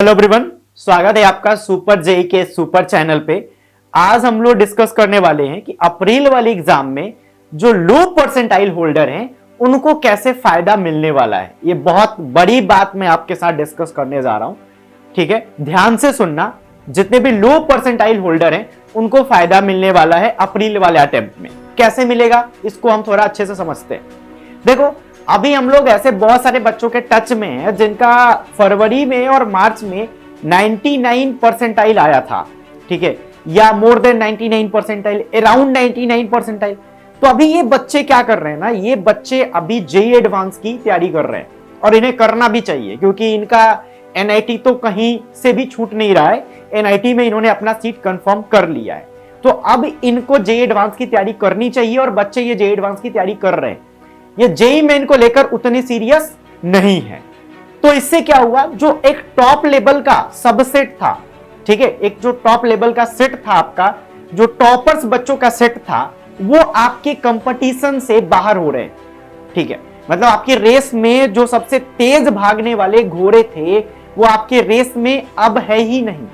Hello everyone, स्वागत है आपका सुपर जेई के सुपर चैनल पे। आज हम लोग डिस्कस करने वाले हैं कि अप्रैल वाले एग्जाम में जो लो परसेंटाइल होल्डर हैं उनको कैसे फायदा मिलने वाला है। ये बहुत बड़ी बात मैं आपके साथ डिस्कस करने जा रहा हूं, ठीक है। ध्यान से सुनना, जितने भी लो परसेंटाइल होल्डर हैं उनको फायदा मिलने वाला है अप्रैल वाले अटेम्प्ट में। कैसे मिलेगा इसको हम थोड़ा अच्छे से समझते हैं। देखो, अभी हम लोग ऐसे बहुत सारे बच्चों के टच में हैं जिनका फरवरी में और मार्च में 99 परसेंटाइल आया था, ठीक है, या more than 99 percentile, around 99 percentile. तो अभी ये बच्चे क्या कर रहे हैं ना, ये बच्चे अभी जेई एडवांस की तैयारी कर रहे हैं और इन्हें करना भी चाहिए क्योंकि इनका एनआईटी तो कहीं से भी छूट नहीं रहा है। एनआईटी में इन्होंने अपना सीट कंफर्म कर लिया है, तो अब इनको जेई एडवांस की तैयारी करनी चाहिए और बच्चे ये जेई एडवांस की तैयारी कर रहे हैं। ये जेई मेन को लेकर उतनी सीरियस नहीं है। तो इससे क्या हुआ, जो एक टॉप लेवल का सबसेट था, ठीक है, एक जो टॉप लेवल का सेट था आपका, जो टॉपर्स बच्चों का सेट था, वो आपके कंपटीशन से बाहर हो रहे हैं, ठीक है। मतलब आपकी रेस में जो सबसे तेज भागने वाले घोड़े थे वो आपके रेस में अब है ही नहीं।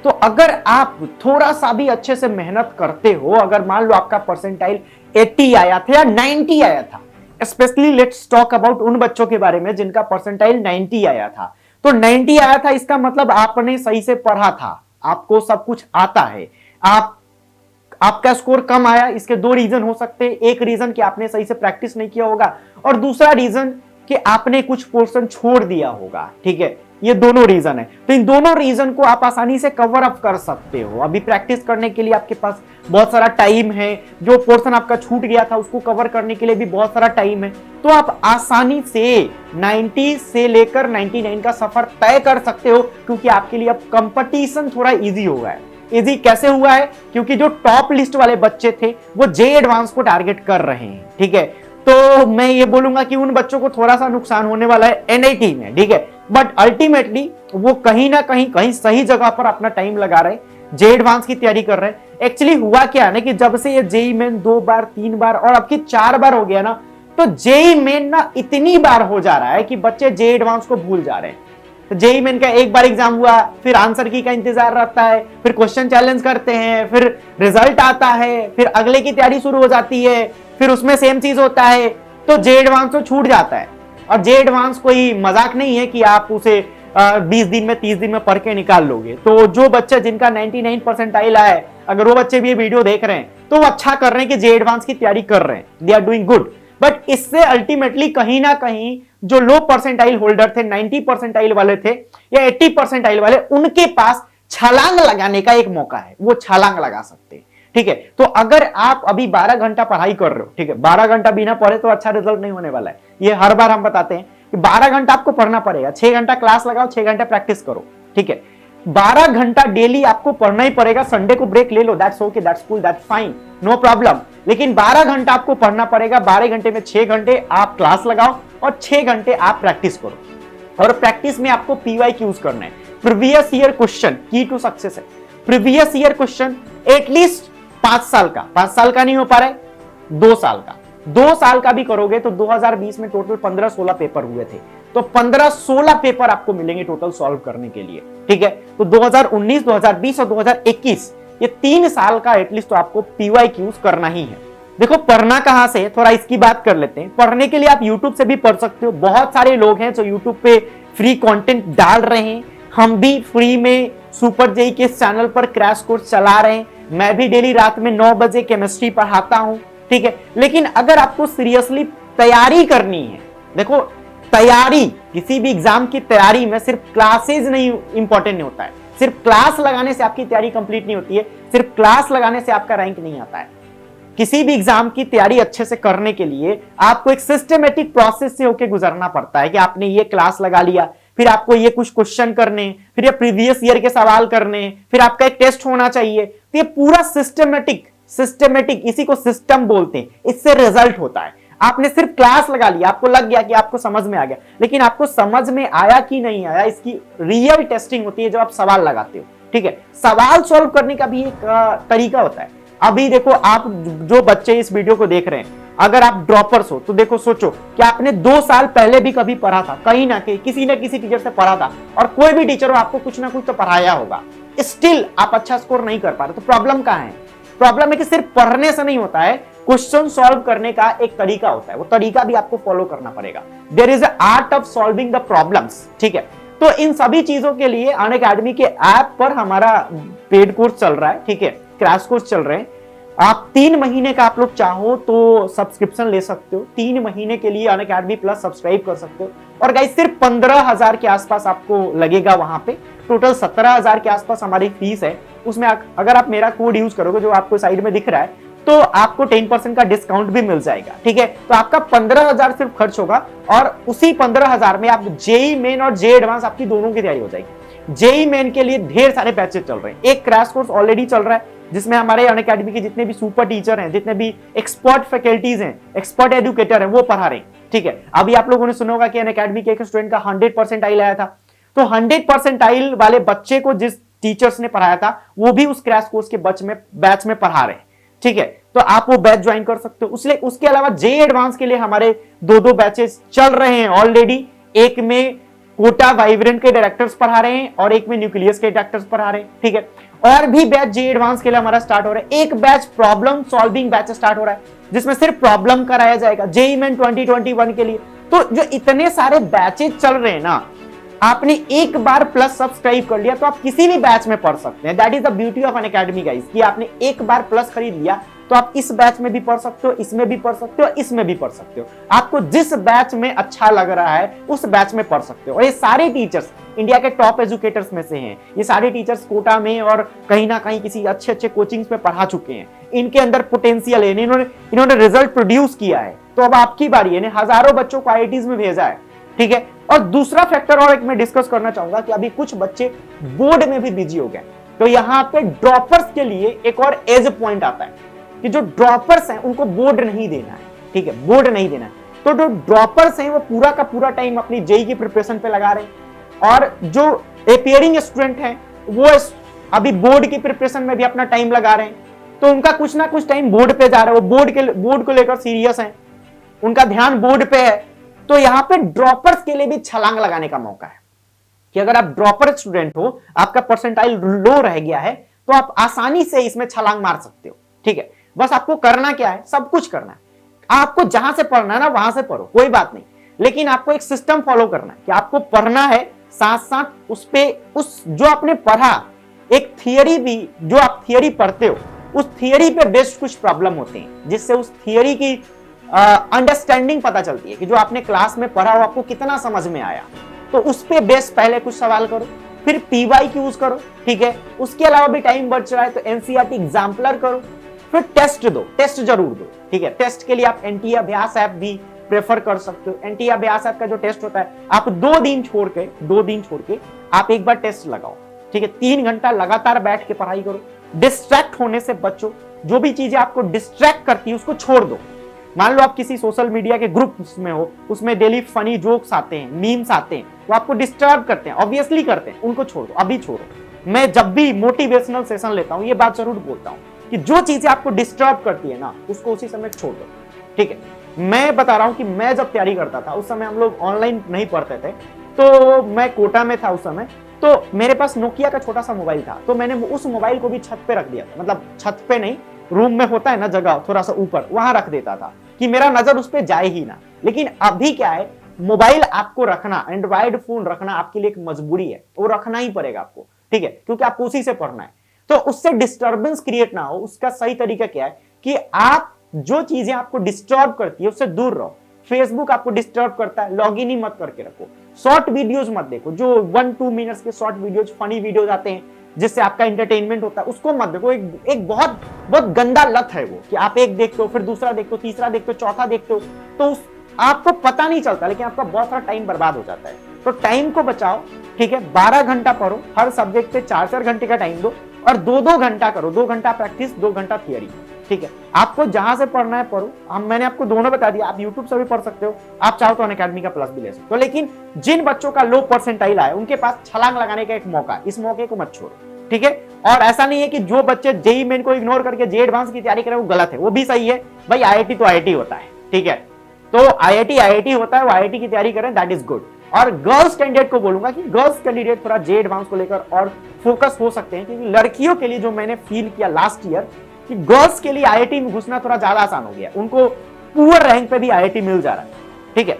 तो अगर आप थोड़ा सा भी अच्छे से मेहनत करते हो, अगर मान लो आपका परसेंटाइल 80 आया था या 90 आया था, स्पेशली लेट्स टॉक अबाउट उन बच्चों के बारे में जिनका परसेंटाइल 90 आया था, तो 90 आया था इसका मतलब आपने सही से पढ़ा था, आपको सब कुछ आता है। आपका स्कोर कम आया, इसके दो रीजन हो सकते हैं। एक रीजन कि आपने सही से प्रैक्टिस नहीं किया होगा और दूसरा रीजन कि आपने कुछ पोर्शन छोड़ दिया होगा, ठीक है। ये दोनों रीजन है, तो इन दोनों रीजन को आप आसानी से कवर अप कर सकते हो। अभी प्रैक्टिस करने के लिए आपके पास बहुत सारा टाइम है, जो पोर्शन आपका छूट गया था उसको कवर करने के लिए भी बहुत सारा टाइम है, तो आप आसानी से 90 से लेकर 99 का सफर तय कर सकते हो क्योंकि आपके लिए अब कंपटीशन थोड़ा इजी हो गया है। इजी कैसे हुआ है, क्योंकि जो टॉप लिस्ट वाले बच्चे थे वो जेई एडवांस को टारगेट कर रहे हैं, ठीक है। तो मैं ये बोलूंगा कि उन बच्चों को थोड़ा सा नुकसान होने वाला है एनआईटी में, ठीक है, बट अल्टीमेटली वो कहीं ना कहीं सही जगह पर अपना टाइम लगा रहे हैं, जेई एडवांस की तैयारी कर रहे हैं। एक्चुअली हुआ क्या है ना कि जब से ये जेई मेन 2 बार 3 बार और अब की 4 बार हो गया ना, तो जेई मेन ना इतनी बार हो जा रहा है कि बच्चे जेई एडवांस को भूल जा रहे हैं। तो जेई मेन का एक बार एग्जाम हुआ, फिर आंसर की का इंतजार रहता है, फिर क्वेश्चन चैलेंज करते हैं, फिर रिजल्ट आता है, फिर अगले की तैयारी शुरू हो जाती है, फिर उसमें सेम चीज होता है, तो जेई एडवांस तो छूट जाता है। और जेई एडवांस कोई मजाक नहीं है कि आप उसे 20 दिन में 30 दिन में पढ़ के निकाल लोगे। तो जो बच्चे जिनका 99 परसेंटाइल आया है, अगर वो बच्चे भी ये वीडियो देख रहे हैं तो वो अच्छा कर रहे हैं कि जेई एडवांस की तैयारी कर रहे हैं, they are doing good. But इससे अल्टीमेटली कहीं ना कहीं जो लो परसेंटाइल होल्डर थे, 90 परसेंटाइल वाले थे या 80 परसेंटाइल वाले, उनके पास छलांग लगाने का एक मौका है, वो छलांग लगा सकते हैं, ठीक है। तो अगर आप अभी 12 घंटा पढ़ाई कर रहे हो, ठीक है, 12 घंटा बिना पढ़े तो अच्छा रिजल्ट नहीं होने वाला है। ये हर बार हम बताते हैं कि 12 घंटा आपको पढ़ना पड़ेगा। 6 घंटा क्लास लगाओ, 6 घंटा प्रैक्टिस करो, ठीक है। 12 घंटा डेली आपको पढ़ना ही पड़ेगा। संडे को ब्रेक ले लो, that's okay, that's cool, that's fine, no problem. लेकिन 12 घंटा आपको पढ़ना पड़ेगा। 12 घंटे में 6 घंटे आप क्लास लगाओ और 6 घंटे आप प्रैक्टिस करो। और प्रैक्टिस में आपको पीवाईक्यूज करना है, प्रीवियस ईयर क्वेश्चन, की टू सक्सेस है। प्रीवियस ईयर क्वेश्चन एटलीस्ट 5 साल का, 5 साल का नहीं हो पा रहा है, 2 साल का, 2 साल का भी करोगे तो 2020 में टोटल 15-16 पेपर हुए थे, तो 15-16 पेपर आपको मिलेंगे टोटल सॉल्व करने के लिए, ठीक है। तो 2019, 2020 और 2021 ये 3 साल का एटलीस्ट तो आपको पीवाईक्यूज करना ही है। देखो, पढ़ना कहां से, थोड़ा इसकी बात कर लेते हैं। पढ़ने के लिए आप यूट्यूब से भी पढ़ सकते हो। बहुत सारे लोग हैं जो यूट्यूब पे फ्री कंटेंट डाल रहे हैं। हम भी फ्री में सुपर जेई के चैनल पर क्रैश कोर्स चला रहे हैं। मैं भी डेली रात में 9 बजे केमिस्ट्री पढ़ाता हूं, ठीक है। लेकिन अगर आपको सीरियसली तैयारी करनी है, देखो, तैयारी, किसी भी एग्जाम की तैयारी में सिर्फ क्लासेज नहीं इंपॉर्टेंट नहीं होता है, सिर्फ क्लास लगाने से आपकी तैयारी कंप्लीट नहीं होती है, सिर्फ क्लास लगाने से आपका रैंक नहीं आता है। किसी भी एग्जाम की तैयारी अच्छे से करने के लिए आपको एक सिस्टमेटिक प्रोसेस से होकर गुजरना पड़ता है कि आपने ये क्लास लगा लिया, फिर आपको ये कुछ क्वेश्चन करने, फिर ये प्रीवियस ईयर के सवाल करने, फिर आपका एक टेस्ट होना चाहिए। तो ये पूरा सिस्टमेटिक, इसी को सिस्टम बोलते हैं, इससे रिजल्ट होता है। आपने सिर्फ क्लास लगा लिया, आपको लग गया कि आपको समझ में आ गया, लेकिन आपको समझ में आया कि नहीं आया इसकी रियल टेस्टिंग होती है जब आप सवाल लगाते हो, ठीक है। सवाल सॉल्व करने का भी एक तरीका होता है। अभी देखो, आप जो बच्चे इस वीडियो को देख रहे हैं, अगर आप ड्रॉपर्स हो तो देखो, सोचो कि आपने 2 साल पहले भी कभी पढ़ा था, कहीं ना कहीं किसी न किसी टीचर से पढ़ा था, और कोई भी टीचर हो आपको कुछ ना कुछ तो पढ़ाया होगा, स्टिल आप अच्छा स्कोर नहीं कर पा रहे, तो प्रॉब्लम कहां है? प्रॉब्लम है कि सिर्फ पढ़ने से नहीं होता है, क्वेश्चन सॉल्व करने का एक तरीका होता है, वो तरीका भी आपको फॉलो करना पड़ेगा। There is a art of solving the problems, ठीक है। तो इन सभी चीजों के लिए अनअकैडमी के ऐप पर हमारा पेड कोर्स चल रहा है, ठीक है, क्रैश कोर्स चल रहे हैं। आप 3 महीने का आप लोग चाहो तो सब्सक्रिप्शन ले सकते हो, 3 महीने के लिए अनअकैडमी प्लस सब्सक्राइब कर सकते हो। और गाइस सिर्फ 15,000 के आसपास आपको लगेगा वहां पे, टोटल 17,000 के आसपास हमारी फीस है। उसमें अगर आप मेरा कोड यूज करोगे जो आपको साइड में दिख रहा है, तो आपको 10% का डिस्काउंट भी मिल जाएगा, ठीक है। तो आपका 15,000 सिर्फ खर्च होगा, और उसी 15,000 में आप जेई मेन और जेई एडवांस आपकी दोनों की तैयारी हो जाएगी। जेई मेन के लिए ढेर सारे बैचेस चल रहे हैं, एक क्रैश कोर्स ऑलरेडी चल रहा है जिसमें हमारे अनअकैडमी के जितने भी सुपर टीचर हैं, जितने भी एक्सपर्ट फैकल्टीज हैं, एक्सपर्ट एजुकेटर हैं, वो पढ़ा रहे हैं, ठीक है। अभी आप लोगों ने सुना होगा कि अनअकैडमी के एक स्टूडेंट का 100% आया था, तो 100% वाले बच्चे को जिस टीचर्स ने पढ़ाया था वो भी उस क्रैश कोर्स के बैच में पढ़ा रहे हैं, ठीक है। तो आप वो बैच ज्वाइन कर सकते हो। उसके अलावा जेई एडवांस के लिए हमारे 2 बैचेस चल रहे हैं ऑलरेडी। एक में कोटा वाइब्रेंट के डायरेक्टर्स पढ़ा रहे हैं और एक में न्यूक्लियस के डायरेक्टर्स पढ़ा रहे हैं, ठीक है। और भी बैच जेई एडवांस के लिए हमारा स्टार्ट हो रहा है। एक batch problem solving batch start हो रहा है जिसमें सिर्फ प्रॉब्लम कराया जाएगा जेई मेन 2021 के लिए। तो जो इतने सारे बैचेस चल रहे हैं ना, आपने एक बार प्लस सब्सक्राइब कर लिया तो आप किसी भी बैच में पढ़ सकते हैं। That is the beauty of Unacademy guys, कि आपने एक बार प्लस खरीद लिया तो आप इस बैच में भी पढ़ सकते हो, इसमें भी पढ़ सकते हो, इसमें भी पढ़ सकते हो। आपको जिस बैच में अच्छा लग रहा है उस बैच में पढ़ सकते हो। और ये सारे टीचर्स इंडिया के टॉप एजुकेटर्स में से हैं। ये सारे टीचर्स कोटा में और कहीं ना कहीं किसी अच्छे कोचिंग्स में पढ़ा चुके हैं। इनके अंदर पोटेंशियल है, इन्होंने रिजल्ट प्रोड्यूस किया है। तो अब आपकी बारी है, हजारों बच्चों को आईआईटीज में भेजा है, ठीक है। और दूसरा फैक्टर और एक मैं डिस्कस करना चाहूंगा कि अभी कुछ बच्चे बोर्ड में भी बिजी हो गए, तो यहाँ पे ड्रॉपर्स के लिए एक और एज पॉइंट आता है कि जो ड्रॉपर्स हैं उनको बोर्ड नहीं देना है, ठीक है, बोर्ड नहीं देना है। तो जो ड्रॉपर्स हैं वो पूरा का पूरा टाइम अपनी जेई की प्रिपरेशन पे लगा रहे हैं, और जो अपियरिंग स्टूडेंट हैं वो अभी बोर्ड की प्रिपरेशन में भी अपना टाइम लगा रहे हैं। तो उनका कुछ ना कुछ टाइम बोर्ड पे जा रहा है, वो बोर्ड को लेकर सीरियस हैं, उनका ध्यान बोर्ड पे है। तो यहाँ पे ड्रॉपर्स के लिए भी छलांग लगाने का मौका है कि अगर आप ड्रॉपर स्टूडेंट हो, आपका परसेंटाइल लो रह गया है, तो आप आसानी से इसमें छलांग मार सकते हो, ठीक है। बस आपको करना क्या है, सब कुछ करना है। आपको जहां से पढ़ना है ना वहां से पढ़ो, कोई बात नहीं, लेकिन आपको एक सिस्टम फॉलो करना है कि आपको पढ़ना है, साथ साथ उस जो आपने पढ़ा, एक थियरी भी, जो आप थियरी पढ़ते हो उस थियरी पे बेस्ड कुछ प्रॉब्लम होते हैं, जिससे उस थियरी की अंडरस्टैंडिंग पता चलती है कि जो आपने क्लास में पढ़ा वो आपको कितना समझ में आया। तो उस पे बेस्ड पहले कुछ सवाल करो, फिर पीवाई यूज करो, ठीक है। उसके अलावा भी टाइम बच रहा है तो एनसीईआरटी एग्जाम्पलर करो, फिर टेस्ट दो, टेस्ट जरूर दो, ठीक है। टेस्ट के लिए आप एनटीए अभ्यास ऐप भी प्रेफर कर सकते हो। एनटीए अभ्यास ऐप का जो टेस्ट होता है, आप 2 दिन छोड़ के आप एक बार टेस्ट लगाओ, ठीक है। 3 घंटा लगातार बैठ के पढ़ाई करो, डिस्ट्रैक्ट होने से बचो। जो भी चीजें आपको डिस्ट्रैक्ट करती है उसको छोड़ दो। मान लो आप किसी सोशल मीडिया के ग्रुप में हो, उसमें डेली फनी जोक्स आते हैं, मीम्स आते हैं, वो आपको डिस्टर्ब करते हैं, ऑब्वियसली करते हैं, उनको छोड़ दो, अभी छोड़ो। मैं जब भी मोटिवेशनल सेशन लेता हूं ये बात जरूर बोलता हूं कि जो चीजें आपको डिस्टर्ब करती है ना, उसको उसी समय छोड़ दो, ठीक है। मैं बता रहा हूं कि मैं जब तैयारी करता था उस समय हम लोग ऑनलाइन नहीं पढ़ते थे, तो मैं कोटा में था उस समय, तो मेरे पास नोकिया का छोटा सा मोबाइल था, तो मैंने उस मोबाइल को भी छत पे रख दिया था, मतलब छत पे नहीं, रूम में होता है ना जगह थोड़ा सा ऊपर, वहां रख देता था कि मेरा नजर उस पर जाए ही ना। लेकिन अभी क्या है, मोबाइल आपको रखना, एंड्रॉइड फोन रखना आपके लिए एक मजबूरी है, वो रखना ही पड़ेगा आपको, ठीक है, क्योंकि आपको उसी से पढ़ना है। तो उससे डिस्टर्बेंस क्रिएट ना हो, उसका सही तरीका क्या है कि आप जो चीजें आपको डिस्टर्ब करती है उससे दूर रहो। फेसबुक आपको डिस्टर्ब करता है, लॉग इन ही मत करके रखो। शॉर्ट वीडियोस मत देखो, जो 1-2 मिनट्स के शॉर्ट वीडियोस, फनी वीडियोस आते हैं जिससे आपका एंटरटेनमेंट होता है, उसको मत देखो। एक बहुत गंदा लत है वो, कि आप एक देखते हो, फिर दूसरा देखते हो, तीसरा देखते हो, चौथा देखते हो, तो आपको पता नहीं चलता, लेकिन आपका बहुत सारा टाइम बर्बाद हो जाता है। तो टाइम को बचाओ, ठीक है। 12 घंटा पढ़ो, हर सब्जेक्ट पे 4-4 घंटे का टाइम दो, और 2-2 घंटा करो, 2 घंटा प्रैक्टिस, 2 घंटा थियरी, ठीक है। आपको जहां से पढ़ना है पढ़ो। मैंने आपको दोनों बता दिया, आप यूट्यूब से भी पढ़ सकते हो, आप चाहो तो अनअकैडमी का प्लस भी ले सकते हो। लेकिन जिन बच्चों का लो परसेंटाइल आए उनके पास छलांग लगाने का एक मौका है, इस मौके को मत छोड़ो, ठीक है। और ऐसा नहीं है कि जो बच्चे जेई मेन को इग्नोर करके जे एडवांस की तैयारी करें वो गलत है, वो भी सही है भाई। आईआईटी तो आईआईटी होता है, ठीक है। तो आईआईटी आईआईटी होता है, वो आईआईटी की तैयारी करें, दैट इज गुड। और गर्ल्स कैंडिडेट को बोलूंगा कि गर्ल्स कैंडिडेट थोड़ा जे एडवांस को लेकर और फोकस हो सकते हैं, क्योंकि लड़कियों के लिए जो मैंने फील किया लास्ट ईयर कि गर्ल्स के लिए आईआईटी में घुसना थोड़ा ज्यादा आसान हो गया, उनको पुअर रैंक पे भी आईआईटी मिल जा रहा है, ठीक है।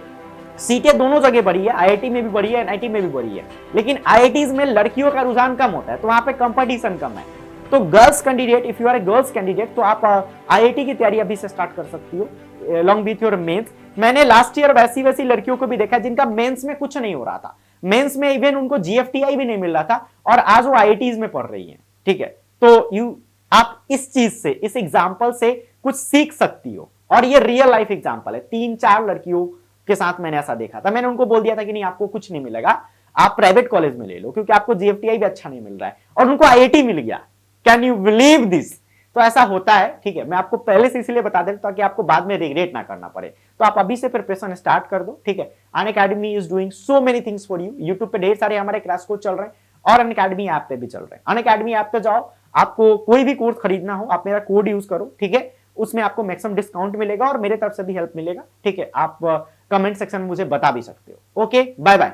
सीटें दोनों जगह बढ़ी है, आईआईटी में भी बढ़ी है, एनआईटी में भी बढ़ी है, लेकिन आईआईटीज में लड़कियों का रुझान कम होता है, तो वहां पे कंपटीशन कम है। तो girls candidate, if you are a girls candidate, तो आप आईआईटी की तैयारी अभी से स्टार्ट कर सकती हो along with your मेंस। मैंने लास्ट ईयर वैसी वैसी लड़कियों को भी देखा जिनका मेंस में कुछ नहीं हो रहा था, मेंस में इवन उनको जीएफटीआई भी नहीं मिल रहा था, और आज वो आईआईटीज में पढ़ रही हैं, ठीक है। तो आप इस चीज से, इस एग्जाम्पल से कुछ सीख सकती हो, और ये रियल लाइफ एग्जाम्पल है। 3-4 लड़कियों के साथ मैंने ऐसा देखा था, मैंने उनको बोल दिया था कि नहीं आपको कुछ नहीं मिलेगा, आप प्राइवेट कॉलेज में ले लो, क्योंकि आपको जीएफटीआई भी अच्छा नहीं मिल रहा है, और उनको आईआईटी मिल गया। Can you believe this? तो ऐसा होता है, ठीक है। मैं आपको पहले से इसलिए बता देता ताकि आपको बाद में रिग्रेट ना करना पड़े। तो आप अभी से प्रिपरेशन स्टार्ट कर दो, ठीक है। Unacademy is doing so many things for you. YouTube पे ढेर सारे हमारे क्रैश कोर्स चल रहे हैं, और अनअकैडमी ऐप पे भी चल रहे हैं। अनअकैडमी ऐप पे जाओ, आपको कोई भी कोर्स खरीदना हो आप मेरा कोड यूज करो, ठीक है। उसमें आपको मैक्सिमम डिस्काउंट मिलेगा और मेरे तरफ से भी हेल्प मिलेगा, ठीक है। आप कमेंट सेक्शन में मुझे बता भी सकते हो। Okay, bye bye.